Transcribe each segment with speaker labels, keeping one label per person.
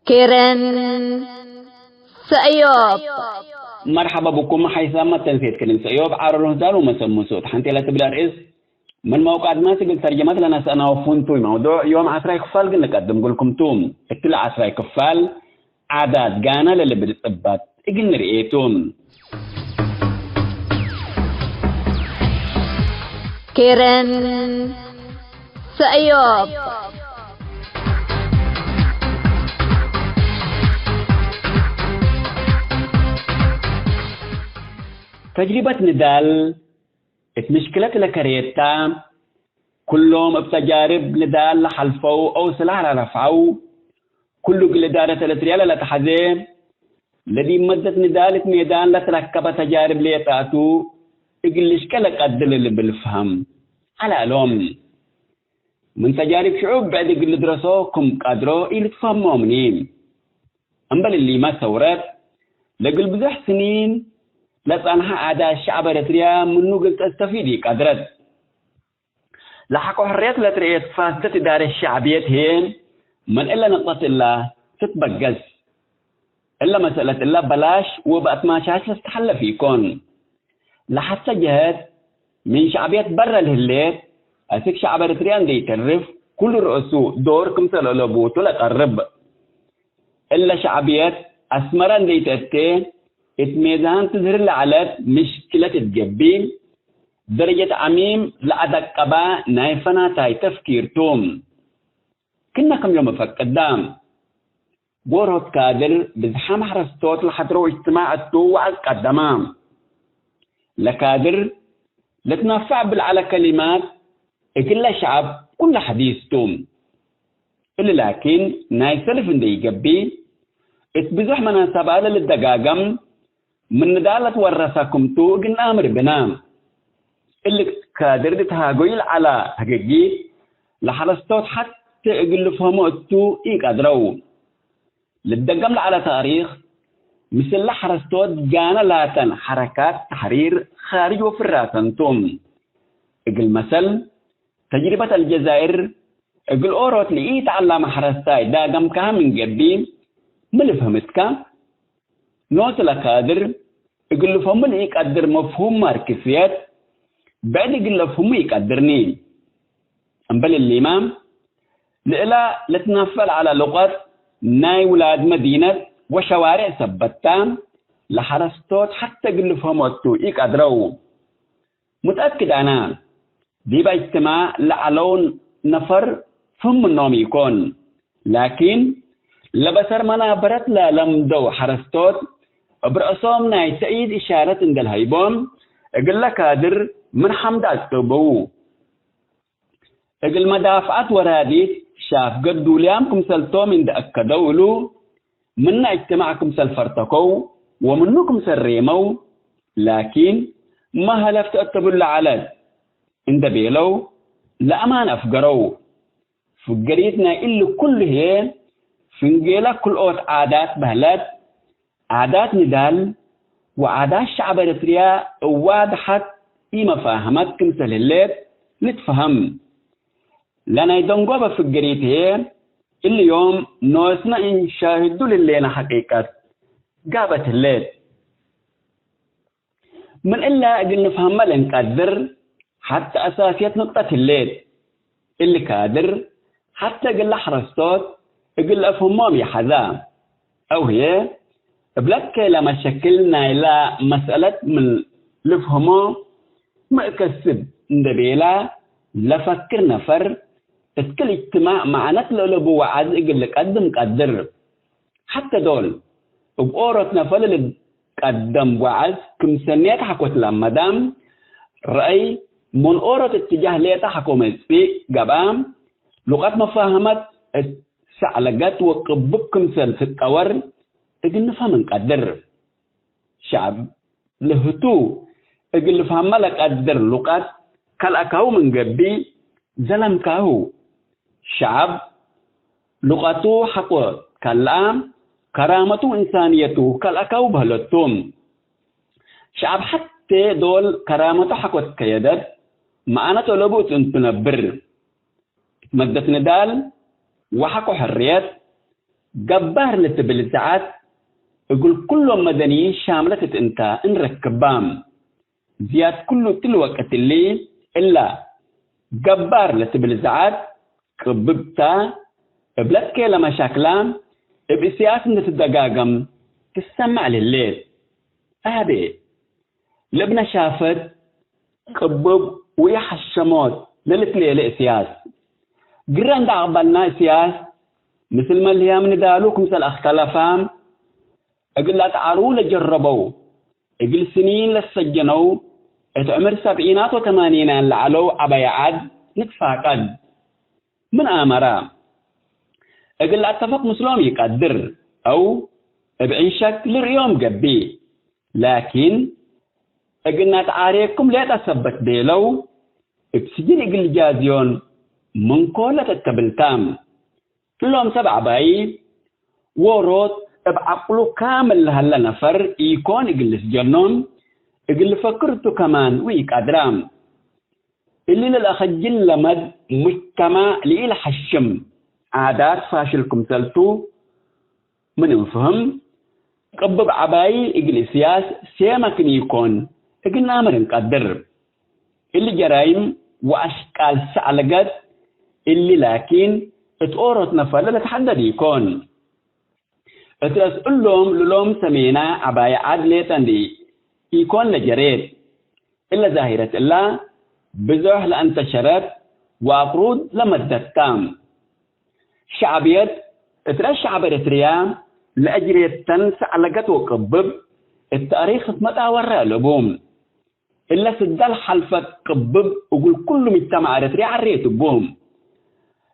Speaker 1: كيرن سأيوب.
Speaker 2: مرحبا بكم حيثما تنسيت كلمة سأيوب عارض دار ومسمى صوت حنتي لا تبلا رئيس من موقع دماسك الترجمات لنا سأنا وفنتوي موضوع يوم 10 كفال قلنا نقدم لكم توم اكتل 10 كفال عادات جانا للي بتطبط اقلنا رئيتون
Speaker 1: كيرن سأيوب.
Speaker 2: تجربة نضال مشكلة لكريتا كلهم بتجارب نضال لحلفوا أو سلاح لرفعوا كل جلدارة التريال لتحزين الذي مدت نضال ميدان لتركب تجارب ليتاتو إقلش كلك قدل اللي بالفهم على لوم من تجارب شعوب بعد قل درسوكم قادروا إلي تفهموا منين أنبل اللي ما ثورت لقل بزح سنين لطانها عدا الشعب الاتريا منو قلت استفيدي قدرت لحقوا حريات الاتريات فاسدت دار الشعبية هين من إلا نقطة الله تتبقز إلا مسألة الله بلاش وبقت ما شاش استحل فيكون لحتى جهد من شعبية برا الهليت أسيك شعب الاتريان دي يترف كل رؤسو دور كمثل ألوبوتو لتقرب إلا شعبية أسمران دي تأتين اتميزان تظهر لعلت مشكلة تجبين درجة عميم لعدك قبا نايفنا تاي تفكير توم كنا كم يوم قدام بوروت كادر بزحام حرستوت لحضروا اجتماع التو وعز قدامام لكادر لتنفع بالعلى كلمات كل شعب كل حديث توم إلا لكن نايسلف اندي جبين اتبزح مناسبة للدقاقم من ندالة ورثاكم تو قن آمر بنام اللي كادر تهاقويل على حقيقي لحرستوت حتى يقول فهموا التو إيك أدرو للدقم على تاريخ مثل لحرستوت جانا لاتن حركات تحرير خارج وفراتن توم اقل مثل تجربة الجزائر اقل أوروت لإيت على حرستاي داقم كها من قبين ملفهمتك نوت لكادر يقول لهم من يقدر مفهوم ماركسيات بعد يقول لهم يقدرني أمبل الإمام لإلا لتنفل على لغة ناي ولاد مدينة وشوارع سبتان لحرستوت حتى يقول لهم وقتو يقدروا متأكد أنا دي باجتماع لعلون نفر فهم النوم يكون لكن لبسر منابرت لا لمدو حرستوت برأسهم ناي سعيد إشارة عند الهيبون اقل لك قادر من حمد أكتبو اقل مدافعات وراديت شاف قد دوليامكم سلطو من دأكدولو من اجتماعكم سلفرتكو ومنكم سريمو لكن ما هلفت أتبول على عند بيلو لأمان أفقرو فقريتنا إلا كل هي فنجيلا كل أوت عادات بهلات عادات نضال وعادات شعب الاتريا واضحت إما فاهمت كمثل الليت لتفهم لنا يدنقوا بفقريت هي اللي يوم نوسنا إن شاهدوا للينا حقيقة قابت الليت من إلا أجل نفهم لنقدر حتى أساسيات نقطة الليت اللي قادر حتى قل حرستوت يقول أفهمهم يا حذا أو هي بلك لما شكلنا إلى مسألة من لفهمه ما كسب ندبيلا لفكر نفر تسكل اجتماع مع نتلو لبو وعز يقول لك قدم قدر حتى دول بأورة نفر اللي قدم وعز كم سنيات حكوت لما دام رأي من أورة اتجاه ليتا حكومة سبيك قبام لغات مفاهمات سعلقات وقببكم سلسة قور اقل نفهم قدر شعب لهتو اقل نفهم لك قدر لغات كالأكاو من قبي زلم كاو شعب لغتو حقو كالام كرامتو إنسانيتو كالأكاو بهلتوم شعب حتى دول كرامتو حقو كيدت معنا طلبوت انتنبر مدت ندال وحقو حريات جبار لتبلزعات يقول كلهم مدنيين شاملة انت انركبام زياد كله تلوقت اللي إلا جبار لتبلزعات كببتا بلاد كيلا مشاكلام بسياسة نتدقاقم تسمع لليل هذه لبنا شافت كبب ويحشموت للتليل سياس قران دعبالنا سياس مثل ما اللي من دالوك مثل اختلافام اقل لا تعاروا لجربوا اقل سنين لسجنوا اتعمر 70 و80 لعلو عبايعاد نتفاقد من آمرا اقل لا اتفق مسلم يقدر او بعين شكل اليوم قبي لكن اقلنا تعاريكم لا تثبت بيلو بسجن اقل جازيون من كولة التبلتام كلهم 7 باي وروت بعقله كامل هلا نفر يكون يجلس جنون يقل فكرته كمان ويك أدرام اللي للأخجل لمد مجتمع لإلى حشم عادات فاشلكم سلتو من يفهم قبب عباي يجلس سياس سيمكن يكون يقل نامر نقدر اللي جرايم وأشكال سعلقات اللي لكن اتقورت نفر لتحدد يكون اترسل لهم سمينا عباية عدلة دي يكون لجريد إلا ظاهرة الله بزوح لأنتشرت وأفرود لمدة تام شعبية اترس شعب إريتريا لأجرية تنس على قد وقبب التاريخ متى وراء لبوم إلا سدال حلفة قبب وقل كل مجتمع إريتريا عريت بوم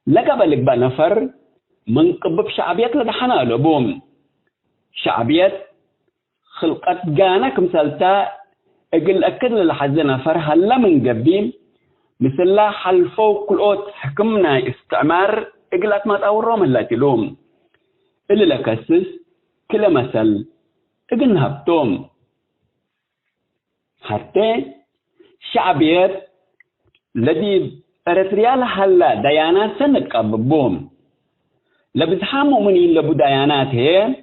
Speaker 2: لقبل بنفر من قبب شعبية لدحنا لبوم شعبية خلقت جانك مثلتا اقل اكد للحزنة فرها لا من قبيم مثل لا حلفو كل اوت حكمنا استعمار اقلت ما تاورهم اللي تلوم اللي لكسس كل مثل اقل نهبتوم حتى شعبية الذي اريتريال هلا ديانات سنة قببوم لبزحام مؤمنين لبو ديانات هي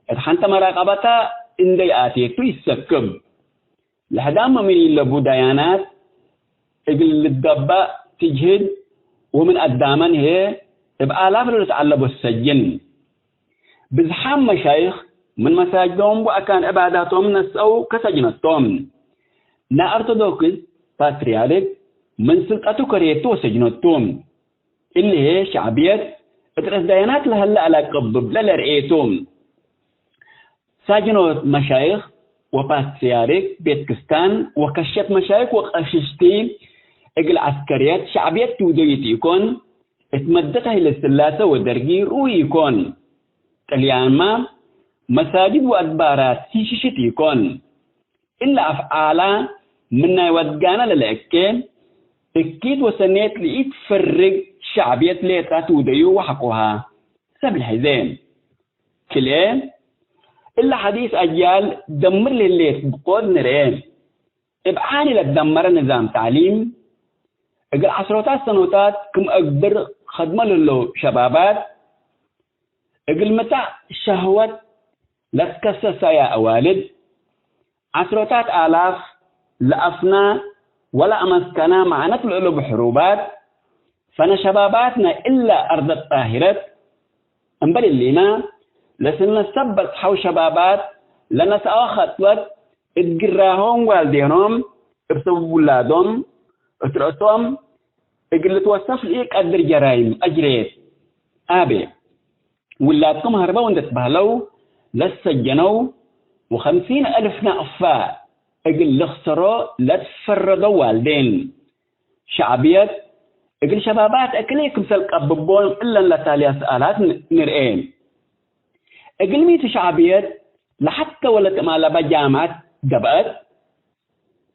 Speaker 2: اتحنت مراقبتا اندي آتيتو يسكب لحدام مؤمنين لبو ديانات اقل الدبا تجهد ومن قداما هي بآلاف اللي تعلبوا السجن بزحام مشايخ من مساجدهم وأكان عباداتهم نسأو كسجنتهم نا أرتدوكس باتريالك من سلطاتو كريتو سجنتهم اللي هي شعبية اترس ديانات لهلا على قبب لا رئيتهم ساجنوا مشايخ وباتريارك بيت كستان وكشف مشايخ وقششتي اقل عسكريات شعبيات توديت يكون اتمدتها للسلاسة والدرقي روي يكون تليان ما مساجد وأدبارات هيششت يكون إلا أفعالا منا يودقانا للأكين اكيد وسنيت لإيد فرق شعبيات ليتا توديو وحقوها سب الحزين كلين إلا حديث أجيال دمر لليت بقود نرين إبعاني لتدمر نظام تعليم اقل عشرات سنوات كم أقدر خدمة للو شبابات اقل متى الشهوات لا تكسس يا أوالد عشرات آلاف لأفنا ولا أمسكنا معنا تلعلو بحروبات فانا شباباتنا إلا أرض الطاهرات انبالي اللينا لسنا سبت حو شبابات لنا سأخطوت اتقراهم والدينهم ابسبب ولادهم اترأسهم اقل توصف ليك قدر جرايم أجريت آبي ولادكم هربوا اندتبهلو لسجنوا 50,000 نأفاء اقل لخسروا لتفردوا والدين شعبيات اقل شبابات اكليكم سلق أببون إلا لتالي سؤالات نرئين اقل ميت شعبيات لحتى ولا تمالا بجامعات دبقت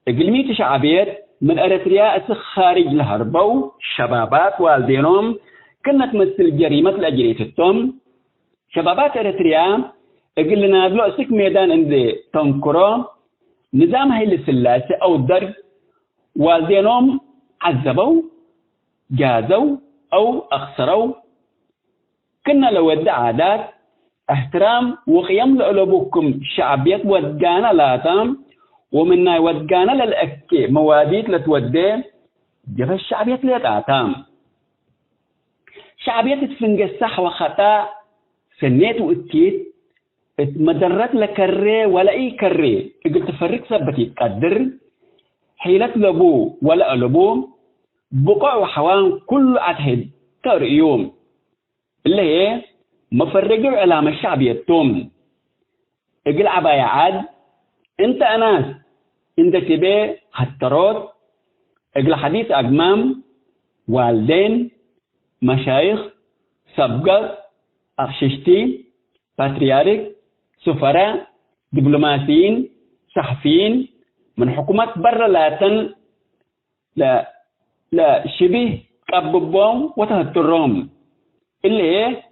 Speaker 2: اقل ميت شعبيات من أريتريا خارج الهربو شبابات والدينهم كنا تمثل جريمة الأجريتهم شبابات أريتريا اقل نادلو اسك ميدان عند تنكرو نظام هاي السلاسة أو الدرب والدينهم عذبوا جازوا أو أخسروا كنا لو ودع عادات احترام وقيم لألبوكم شعبية ودقانا لاتام ومنا ودقانا للأكي مواديت لتودي جفا الشعبية ليتاتام شعبية تفنج الصح وخطأ سنيت وإكيد مدرت لكري ولا أي كري قلت تفرق ثبتي تقدر حيلة لبو ولا ألبو بقع وحوان كل عتهد تريوم اللي هي مفرقوا علامة الشعبية توم اقل عباية عاد انت اناس انت تبي هتروت اقل حديث اقمام والدين مشايخ سبقات أخششتي باتريارك سفراء دبلوماسيين صحفيين من حكومات برا لاتن لا شبه قببهم وتهترهم اللي هي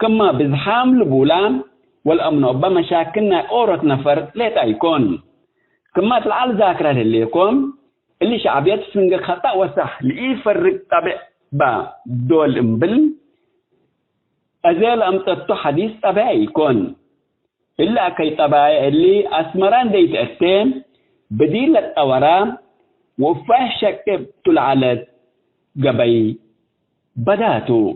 Speaker 2: كما بزحام لبولام والأمن وبا مشاكلنا أورت نفر ليتا يكون كما تلعال ذاكرة اللي يكون اللي شعبيات فنجا خطأ وصح لإي فرق طبع با دول امبل أزال أمتطو حديث طبعي يكون إلا كي طبعي اللي أسمران ديت أتين بديل الأورام وفاه شكب تلعالت قبي بداتو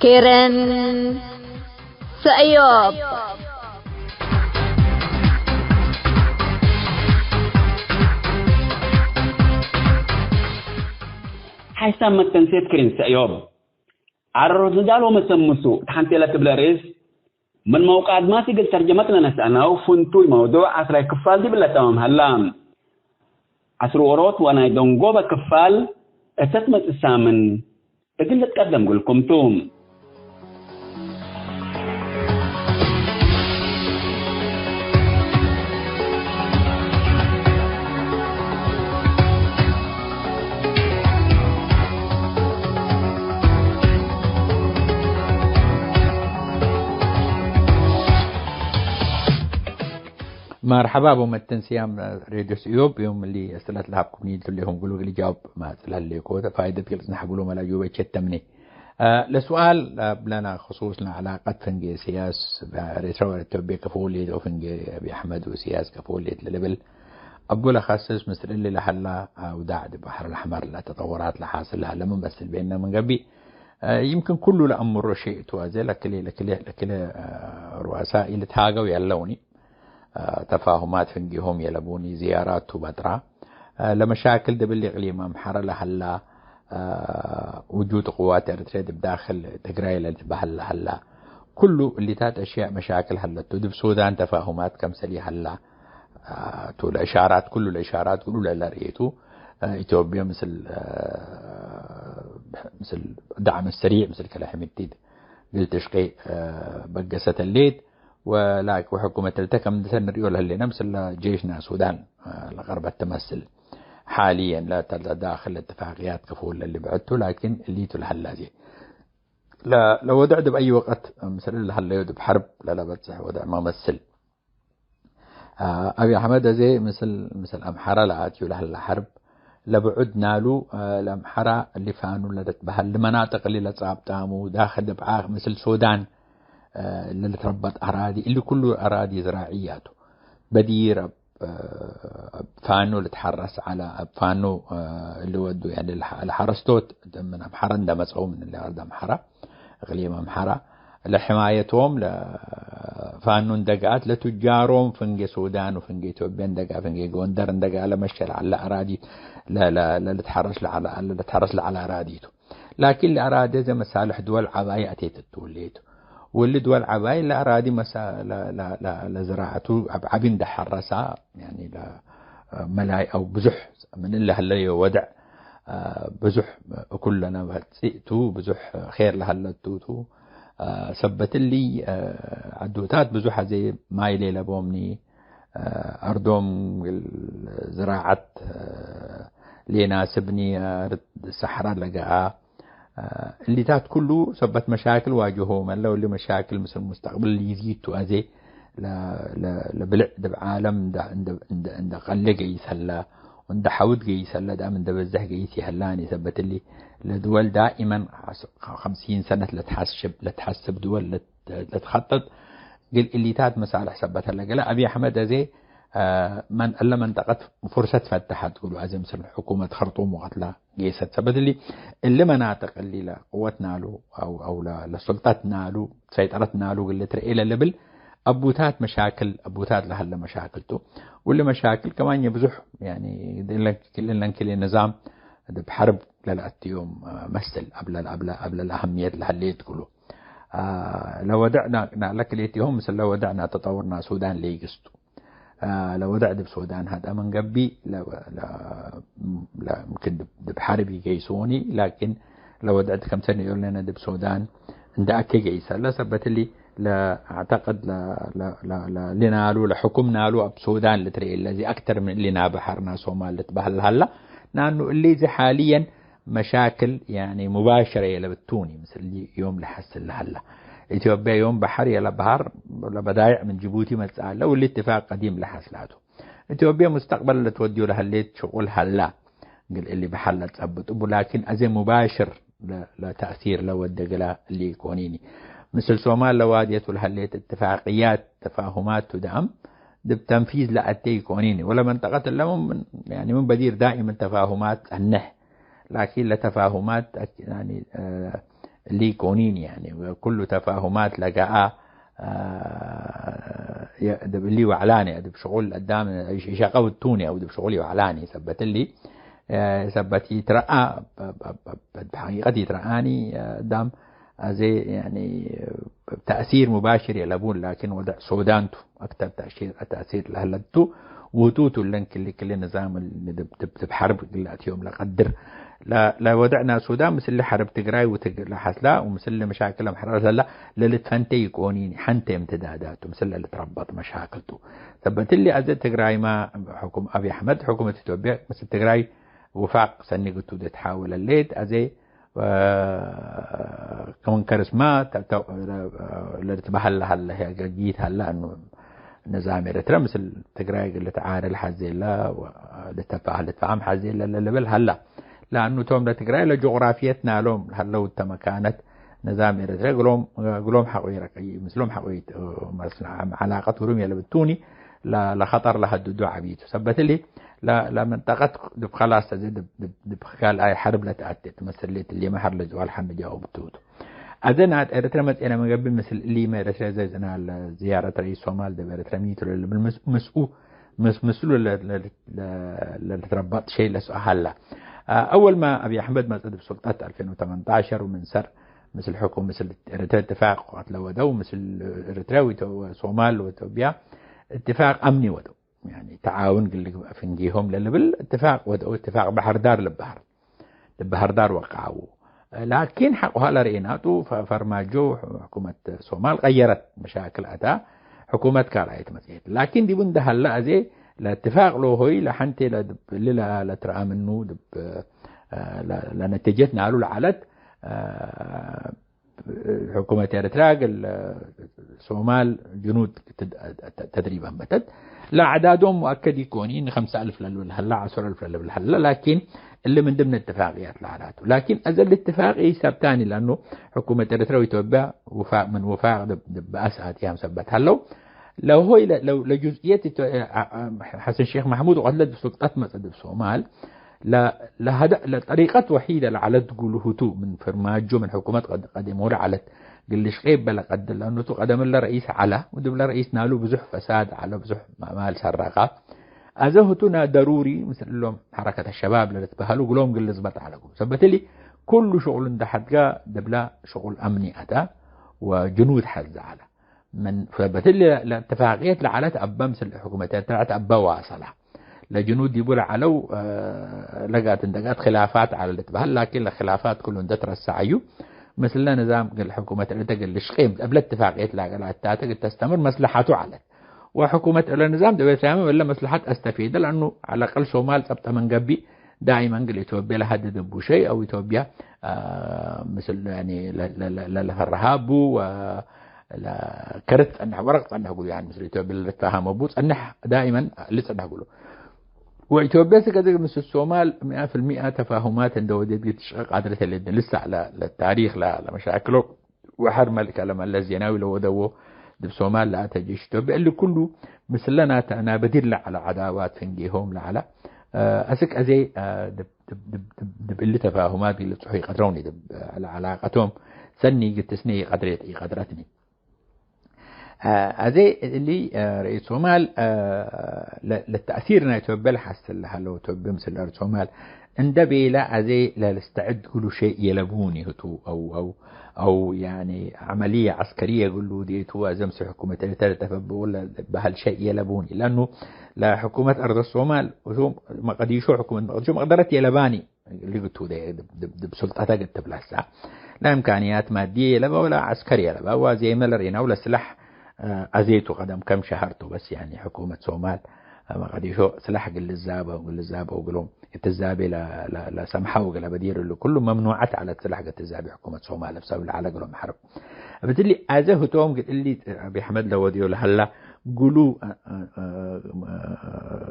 Speaker 1: كيرن سأيوب
Speaker 2: حيث ما تنسيت كيرن سأيوب عرض دال ومسمسو تحنتي لك بلاريس من موقع ما تقل ترجمتنا نسأنا وفنتو الموضوع عسر كفال دي بلا تمام هلام عسر وروت وانا دونقوبة كفال اتتمت السامن تقل تقدم قلكم توم
Speaker 3: مرحبا بمتن سيام راديو سيوب يوم اللي استلت لها كومنيتي اللي هم قالوا لي جاوب ما استلها لي كوتا فائدة جلسنا حقولوا ملا جوبة شتمني لسؤال لنا خصوصنا علاقة فنجي سياس ريترو التوبي كفولي وفنجي أبي أحمد وسياس كفولي للبل أقول أخصص مثل اللي لحلا وداعد البحر الأحمر لتطورات لحاصل لها لمن بس بيننا من قبل يمكن كله لأمر شيء توازي لكل رؤساء اللي تهاجوا يلوني تفاهمات فنجيهم يلبوني زيارات وبدرة لمشاكل دبل إقليم أمحرة لهلا وجود قوات إريتريا بداخل تجري للبحر هلا كله اللي تات أشياء مشاكل هلا تدب سودان تفاهمات كم سلي هلا تقول إشارات كل الإشارات كله لا رأيته إثيوبيا مثل دعم السريع مثل كلام التيد قلت شقي بقسة الليل ولكن وحكومة التكم تنريول هاللي نمثل جيشنا السودان الغرب التمثل حاليا لا داخل اتفاقيات كفول اللي بعدته لكن اللي تلهلازي لا لو ودعت بأي وقت مثل الهلا يدب حرب لا بتصح ودع ما مثل أبي أحمد زي مثل أمحرة لا أتيو لهلا حرب لبعد نالو الأمحرة اللي فانوا لتتبهل المناطق اللي لتصابتامو داخل دبعاغ مثل السودان اللي تربط أراضي اللي كله أراضي زراعياته بدير فانو اللي تحرس على فانو اللي ودوا يعني الحرستوت من أمحرة ده مسعو من اللي أرض أمحرة إقليم أمحرة لحمايتهم فانو اندقات لتجارهم فنجي سودان وفنجي إثيوبيا اندقا فنجي غوندر اندقا لمشل على أراضي لا تحرس على أراضيته لكن الأراضي زي مصالح دول عباية أتيت التوليته واللي دول عباية الأراضي لا زراعته عبين ده حرسها يعني لا ملاي أو بزح من اللي هلا يودع بزح كلنا بتسيتو بزح خير لهلا توتو سبت اللي عدوتات بزوحة زي ماي ليلة بومني أردوم زراعة ليناسبني الصحراء لقاها اللي تات كله سبت مشاكل واجههم لو اللي مشاكل مثل المستقبل اللي يزيد توازي لبلع بعالم ده قلق يسهلا وند حود يسهلا ده من ده بزح يسهلاني سبت اللي لدول دائما 50 سنة لتحسب دول لتخطط قل اللي تات مسألة حسبتها لقلا أبي أحمد زي من ألا منطقة فرصة فتحت تقولوا أزي مثل حكومة خرطوم وقتلا جيست سبب اللي مناطق اللي لا قوتنا له أو لسلطتنا له سيطرتنا له اللي ترى إلى لبل أبوتات أبوتات لهلا مشاكلته واللي مشاكل كمان يبزح يعني كل نظام بحرب للأتيوم مثل قبل الأهمية اللي تقولوا لو ودعنا لك اليوم مثل لو ودعنا تطورنا السودان ليجستو لو ودعت بالسودان هذا من قبي لا ممكن بحرب يجيسوني لكن لو ودعت كم سنة يقول لنا بالسودان عند أكيد جيسا لا سبت لي لا أعتقد لا لنالو لحكمنا له بالسودان لتري الذي أكثر من اللي نابحرنا صومال لتبهل هلا لأنه اللي زي حاليا مشاكل يعني مباشرة يلا بالتوني مثل اللي يوم لحسن هلا إثيوبيا يوم بحر يلا بحر ولا بدايع من جيبوتي مسألة والاتفاق قديم لحسلاته إثيوبيا مستقبل اللي توديوا لها اللي شغل هلا قل اللي بحل تثبت ولكن أزي مباشر لا تأثير لو الدقلا اللي يكونيني مثل صومال لو واديت لهالليت اتفاقيات تفاهمات تدعم بتنفيذ لأتي يكونيني ولا منطقة اللهم يعني من بدير دائما تفاهمات النح لكن لتفاهمات يعني اللي يكونين يعني كل تفاهمات لقاء اللي وعلاني بشغل قدام شقاو التوني أو بشغلي وعلاني ثبت اللي ثبت يترقى بحقيقة يترقاني قدام زي يعني تأثير مباشر يلبون لكن وضع سودانته أكثر تأثير لهلتو وتوتو لنك اللي كل نظام اللي بحرب قلت يوم لقدر لا ودعنا السودان مثل اللي حرب تقراي وتقرا ومثل اللي مشاكل محررة لا للتفنتي يكونين حنتي امتداداته مثل اللي تربط مشاكلته ثبت اللي أزد تقراي ما حكم أبي أحمد حكومة إثيوبيا مثل تقراي وفاق سنة قلت تحاول الليت أزي كمان كاريزما اللي تبهل هلا هي جيت هلا إنه نظام إريتريا مثل تقراي اللي تعارض الحزيلة والتفاهم حزيلة اللي بل هلا لأنه توم لتقراي لجغرافيتنا لهم هلا وتمكانت نظام إريتريا قلهم حقوي مثلهم حقوي علاقة روميا اللي بالتوني لخطر لهددو عبيد ثبت لي لا منطقة خلاص تزيد بخال أي حرب لا تأتت مثل اللي ما حرب لجوال حمد جاوب توتو أذنات إريتريا مثلا من قبل مثل اللي ما إريتريا زي زنا زيارة رئيس صومال ده إريتريا ميتر اللي مسؤول اللي تربط شيء لسؤال هلا أول ما أبي أحمد مسألة بسلطات 2018 ومن سر مثل حكم مثل إريتريا اتفاق قتل ودو مثل إريتريا وصومال وإثيوبيا اتفاق أمني ودو يعني تعاون قل فنجيهم بالاتفاق ودو اتفاق بحر دار وقعوا لكن حقها لرئيناته فرماجو حكومة صومال غيرت مشاكل أتى حكومة كارايت مسيحت لكن دي بنده هلا زي الاتفاق له هوي لحنتي لا ترى منه لنتيجتنا له العلت حكومة إريتريا الصومال جنود تدريبا بتت لا عددهم مؤكد يكونين 5,000 هلا 10,000 هلا لكن اللي من ضمن اتفاقيات لعناته لكن أزل الاتفاقي ثابتاني لأنه حكومة إريتريا وإثيوبيا وفاق بأسعد أيام ثبت هلا لو هو لو لجزئية حسن الشيخ محمود وقلت بسلطات مسألة الصومال لهذا لطريقة وحيدة لعلى تقول هتو من فرماجو من حكومات قد يمر على قلش غيب بلا قد لأنه قدم الله رئيس على ودم الله رئيس نالو بزح فساد على بزح مال سرقة أزهتنا ضروري مثل لهم حركة الشباب اللي تبهلوا قلهم قل زبط على قول سبت لي كل شغل ده حتى دبلا شغل أمني أتى وجنود حز على من سبت لي الاتفاقيات لعلت أبا مثل الحكومات تاعت أبا واصلة لجنود يقول علو لقات خلافات على اللي تبهل لكن الخلافات كلهم دترس عيو مثل نظام الحكومة اللي تقل الشقيم قبل اتفاقية لا تستمر مصلحته على وحكومة النظام ده بيسامي ولا مصلحة استفيد لأنه على الأقل صومال تبقى من قبي دائما قل إثيوبيا لها دبو شيء أو إثيوبيا مثل يعني للرهاب و لا كرت أنها ورقت أنها أقول يعني مثل إثيوبيا اللي تفهم مبوط أنها دائما لسه أنها أقوله وإثيوبيا سكدر مثل الصومال 100% تفاهمات عند ودي بيتشقق قدرة اللي لسه على التاريخ لا مشاكله وحر ملك لما الزيناوي لو دو الصومال لا تجيش إثيوبيا اللي كله مثلنا أنا بدير على عداوات فنجيهم لعلى أسك أزي دب اللي تفاهمات اللي تصحي قدروني دب على علاقتهم سني قد تسني قدرتني أزي اللي رئيس الصومال للتأثير إنه يتوبى لحس لو توبى مثل الصومال عند بيلا أزي لاستعد كل شيء يلبوني هتو أو يعني عملية عسكرية يقولوا ديتوا زمس حكومة تفب ولا بهالشيء يلبوني لأنه لا حكومة أرض الصومال وشو ما قد يشو حكومة مقديشو ما قدرت يلباني اللي قلتوا ده بسلطتها قد تبلسها لا إمكانيات مادية لبا ولا عسكرية لبا وزي ملرينا ولا سلاح أزيتو قدم كم شهرته بس يعني حكومة صومال ما قد يشو سلاح قل الزابة وقلهم التزابي لا سمحوا وقلا بدير اللي كله ممنوعات على السلاح قد التزابي حكومة صومال بسبب على قلهم حرب بتقولي أزه توم قلت لي أبي حمد لو وديو لهلا قولوا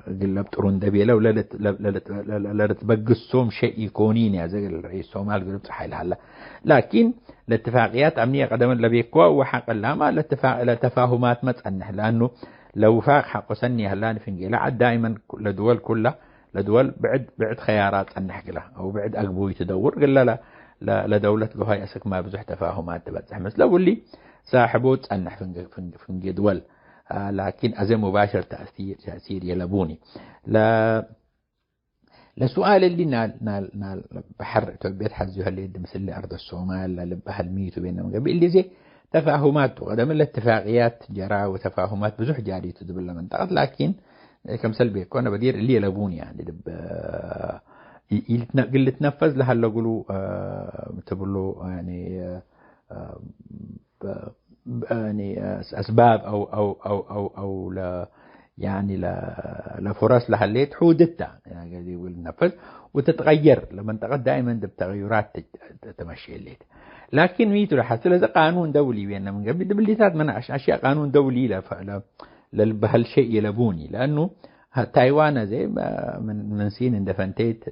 Speaker 3: قلبت روندبيلا ولا تبقسهم شيء يكونين يا زي الرئيس صومال قلبت حيل هلا لكن الاتفاقيات أمنية قدم لبيكوا وحق اللامة التفاهمات ما تأنح لأنه لو فاق حق سني هلا نفنجيلا دائما لدول كلها لدول بعد خيارات أنح لها أو بعد أقبوي تدور قل لا دولة له هاي أسك ما بزح تفاهمات تبتح مثل لو اللي صاحبوت أنح فنجي دول لكن أزم مباشر تأثير يلبوني لسؤال اللي نال بحر تبيت حزوها اللي مثل أرض الصومال لبها الميت وبينهم قبل اللي زي تفاهمات وقدم الاتفاقيات جرى وتفاهمات بزح جاري تدبل منطقة لكن كم سلبي كنا بدير اللي يلبوني يعني اللي تنفذ لها اللي يقولوا تقولوا يعني أسباب أو لا يعني لفرص لها اللي تحودتها يعني يقول نفذ وتتغير لمنطقة دائما بتغيرات تمشي الليل لكن ميتو حتى إذا قانون دولي بيننا من قبل بالليثات منعش أشياء قانون دولي بهالشيء يلبوني لأنه تايوان زي من سين اندفنتيت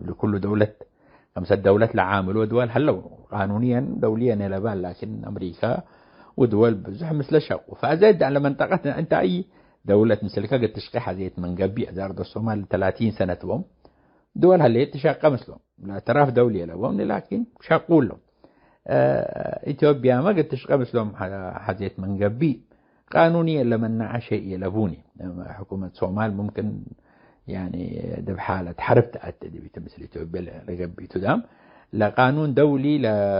Speaker 3: لكل دولة خمسة دولات لعامل ودول هلا قانونيا دوليا يلبان لكن أمريكا ودول بزح مثل شق فأزيد على منطقتنا أنت أي دولة مثل كذا تشقيحها زيت من قبل أرض الصومال 30 سنة بهم دول هلا تشقى مثلهم لا تراف دولية لهم لكن شقول لهم إثيوبيا ما قد تشقى مثلهم حزيت من قبل قانونيا لمن شيء يلبوني حكومة الصومال ممكن يعني ده بحالة حرب تأتي مثل إثيوبيا لقبي تدام لقانون دولي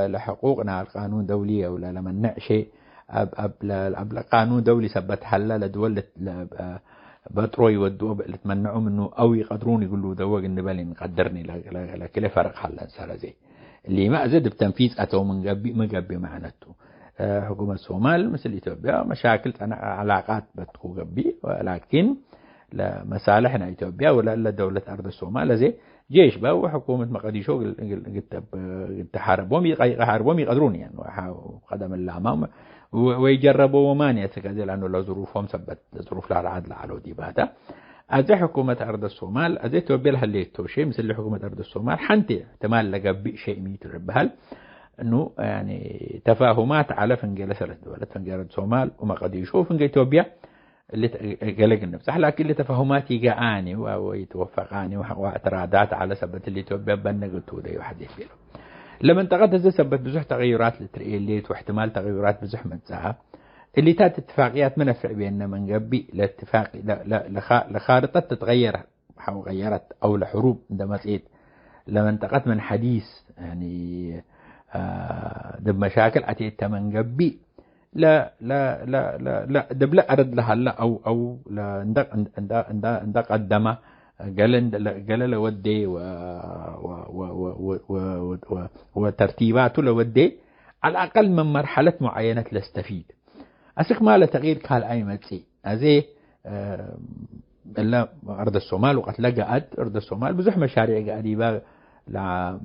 Speaker 3: لحقوقنا القانون دولي أو لمنع شيء أب قانون دولي ثبت حلا لدول بطروا يودوا لتمنعوا منه أو يقدرون يقولوا دواق النبالي نقدرني لكل فرق حلا صار زي اللي ما زاد بتنفيذ أتوا من قبي معناته حكومة الصومال مثل إثيوبيا مشاكل علاقات بتكو قبي ولكن لمصالحنا إثيوبيا ولا دولة أرض الصومال زي جيش بقى وحكومة مقديشو قد تحاربهم يقدرون يعني قدم الأمام ويجربوا ومانية كذا لأنه لو ظروفهم ثبت ظروف لا عادل على وديباتا أزي حكومة أرض الصومال أزي توبي لها اللي توشي مثل حكومة أرض الصومال حنتي احتمال لقى شيء ميتر بهال إنه يعني تفاهمات على فنجلة ثلاث دولة فنجلة الصومال ومقديشو فنجلة إثيوبيا اللي قلق النفس لكن اللي تفاهمات يقاني ويتوفقاني واعتراضات على سبت اللي إثيوبيا بنقلتو ده يحدث له لما انتقدت زي سبت بزح تغيرات لتريليت واحتمال تغيرات بزح منساها اللي تات اتفاقيات منفع بيننا من قبل لاتفاق لخارطة تتغير أو غيرت أو لحروب عندما تقيت لما انتقدت من حديث يعني دب مشاكل أتيت من قبل لا دبلا أرد لها لا أو لا عند قدمه قال لودي وترتيباته لودي على الأقل من مرحلة معينة لستفيد أسك ما لتغيير كال أي متسي هذه إلا أرض الصومال وقت لقى أرض الصومال بزح مشاريع قريبة لا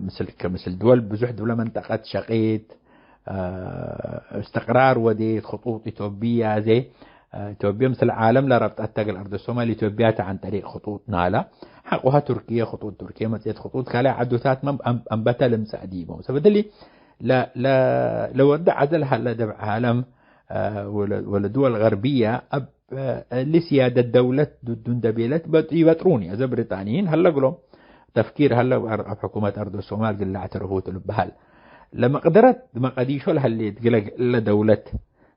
Speaker 3: مثل دول بزح دولة منطقة شقيت استقرار ودي خطوط إثيوبية زي إثيوبيا مثل العالم لا ربط أتقل أرض الصومال إثيوبيا عن طريق خطوط نالا حقها تركيا خطوط تركيا متيت خطوط كلا عدوثات أنبتا لمسأديبهم سبدلي لا لو ودع عزلها لدبع عالم ولا دول غربية لسيادة دولة دون دبيلة يبطروني إذا بريطانيين هلا قلهم تفكير هلا حكومة أرض الصومال قل اعترفوا تلبهال لما قدرت ما قديشوا لها اللي تقلق إلا دولة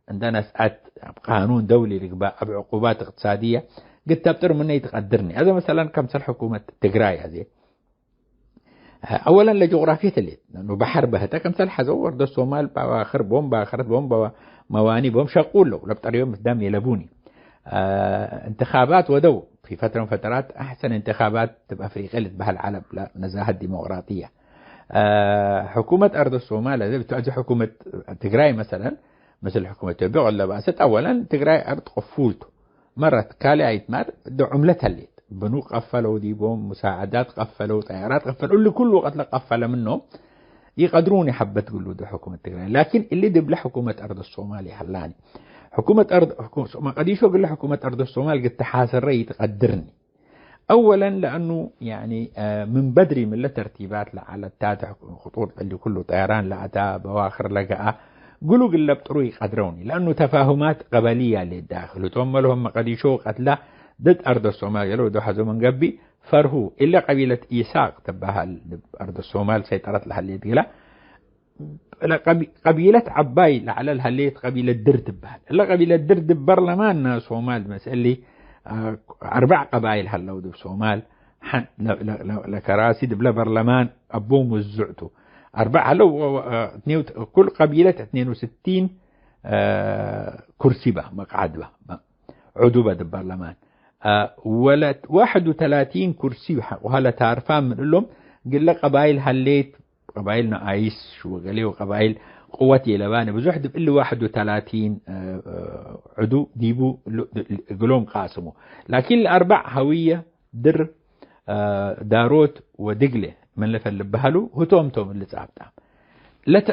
Speaker 3: عندنا ساعات قانون دولي لقباء بعقوبات اقتصادية قد تبتر مني يتقدرني هذا مثلا كمثل حكومة تجراي هذه أولا لجغرافية اللي لأنه بحر بهتا كمثل حزور ده الصومال بآخر بومبا مواني بوم شقول له لبطر يوم قدام يلبوني انتخابات ودو في فترة من فترات أحسن انتخابات تبقى أفريقيا بهالعالم لا نزاهة الديمقراطية حكومة أرض الصومال هذه بتؤدي حكومة تجراي مثلا مثل حكومة إثيوبيا ولا بأست أولا تجراي أرض قفولته مرت كالي عيتمار عملتها اللي بنوك قفلوا ديبهم مساعدات قفلوا طيارات قفلوا اللي كله قتل قفل منه يقدرون حبة تقولوا ده حكومة تجراي لكن اللي دب لحكومة أرض الصومال حلاني حكومة ما قديش أقول لحكومة أرض الصومال قد تحاسر رأي تقدرني أولا لأنه يعني من بدري من الترتيبات على التاتع خطوط اللي كله طيران لأتا بواخر لقاء قولوا قل بطروا يقدروني لأنه تفاهمات قبلية للداخل وتوملهم قديشو قتلا ضد أرض الصومال يلو دو حزو من قبي فرهو إلا قبيلة إيساق تبها أرض الصومال سيطرت لها اللي تقلا قبيلة عباي لعلى الهليت قبيلة دردبها إلا قبيلة دردب برلمان صومال مسألة 4 قبائل هلو دو صومال لكراسي دبلا برلمان أبوم وزعتو 4 هلو كل قبيلة 62 كرسي مقعد عدوبة البرلمان ولا 31 كرسي وهلا تعرفان من لهم قل لك قبائل هليت قبائلنا عيس شو قالي وقبائل قوتي لبانة بزحد إلا 31 عدو ديبو قلوم قاسموا لكن 4 هوية در داروت ودقلة من لف اللي بهلو هتومتهم اللي تعبتهم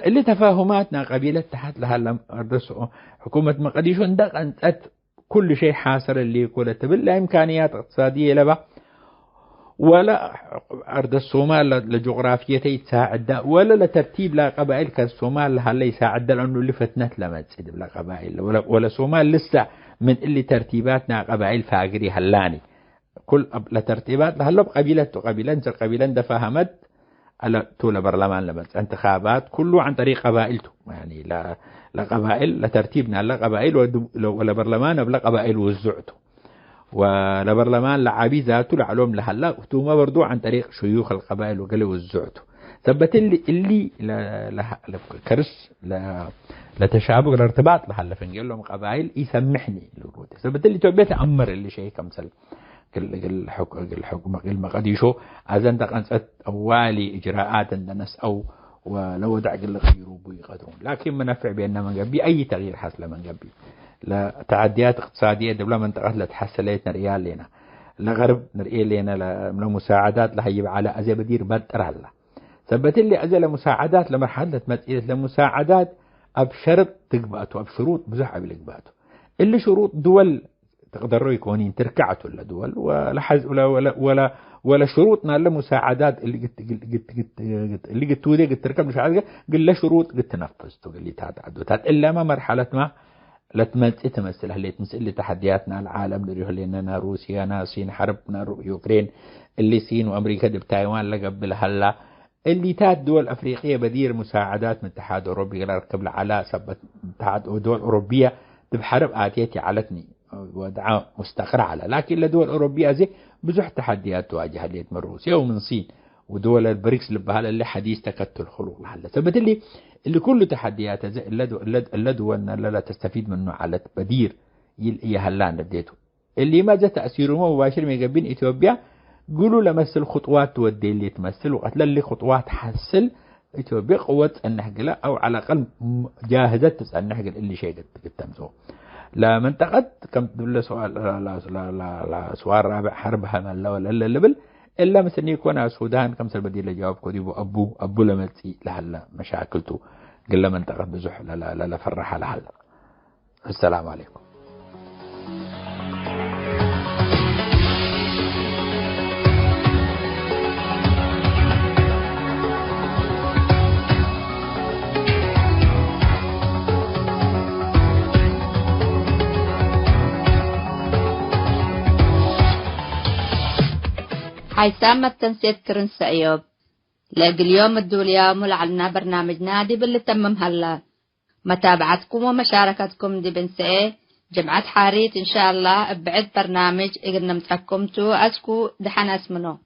Speaker 3: اللي تفاهماتنا قبيلة تحت لها حكومة مقديشو اندق أنت كل شيء حاصر اللي يقول تبلا إمكانيات اقتصادية لبا ولا أرض الصومال لجغرافيتي تساعد ولا لترتيب لا قبائل كالصومال لها اللي يساعد لأنه اللي فتنت لما تسيد بلا قبائل ولا صومال لسه من اللي ترتيباتنا قبائل فاقري هلاني كل لترتيبات لهلا قبيلة دفهمت على طول برلمان لبس انتخابات كله عن طريق قبائلته يعني لا قبائل لترتيبنا لا قبائل ولا برلمان ولا قبائل وزعته ولا برلمان لعابي ذاته لعلوم لهلا وتوما برضو عن طريق شيوخ القبائل وقالوا وزعته ثبت اللي كرس لتشابك الارتباط لهلا فنقول لهم قبائل يسمحني ثبت اللي توبيت أمر اللي شيء كمثل الحكومة المقديشو أذن تقنصت أولي إجراءات الناس أو ولو دع قل غيروا بيقدرون لكن منافع بأن من قبي أي تغيير حصل من قبي لا تعديات اقتصادية دولة منطقة لا تحسلت نريال لنا لا غرب نريال لنا لا مساعدات لها يبقى على أزي بدير بدر الله ثبت اللي أزل مساعدات لمرحلة مسئلة لمساعدات أبشرط تقبأته أبشروط بزحة بالإقباته اللي شروط دول تقدروا يكونين تركعتوا لدول ولا شروطنا لمساعدات اللي قلت ودي قلت تركب مساعدات قل له شروط قلت تنفذ تقول لي تعددات إلا ما مرحلة ما لا تمثل هلي تمثل تحدياتنا العالم اللي لنا روسيا ناسين حربنا يوكرين اللي سين وأمريكا دب تايوان لقبل هلا اللي تات دول أفريقية بدير مساعدات من الاتحاد الأوروبي قبل على سبت اتحاد دول أوروبية بحرب آتيتي علتني وضع مستقر على لكن لدول أوروبية زي بزح تحديات تواجه اللي من روسيا ومن الصين ودول البريكس اللي حديث تكتل خلق لحالة ثبت اللي كله تحديات زي اللي دولنا لا تستفيد منه على بدير يهلان بديته اللي ما جاء تأثيره مباشر من قبل إثيوبيا قولوا لمثل خطوات تودي اللي تمثل وقتل اللي خطوات حسل إثيوبيا قوة النهجلة أو على الأقل جاهزة تسأل النهجل اللي شيء قد تمزوه لا منطقة كم تقول سؤال لا سؤال رابع حربها من ولا اللبل إلا مثل يكون السودان كم سر بديل جواب كوديبو أبو لمتي لهلا مشاكلته قل منطقة بزح لا فرحها لهلا. السلام عليكم.
Speaker 1: حيسامة تنسيت كرنس أيوب لاقي اليوم الدوليوم ولعلنا برنامج نادي باللي تمم هلا متابعتكم ومشاركتكم دي بنسئة جمعة حاريت إن شاء الله بعد برنامج إقدنا متحكمتو أسكو دحنا اسمنو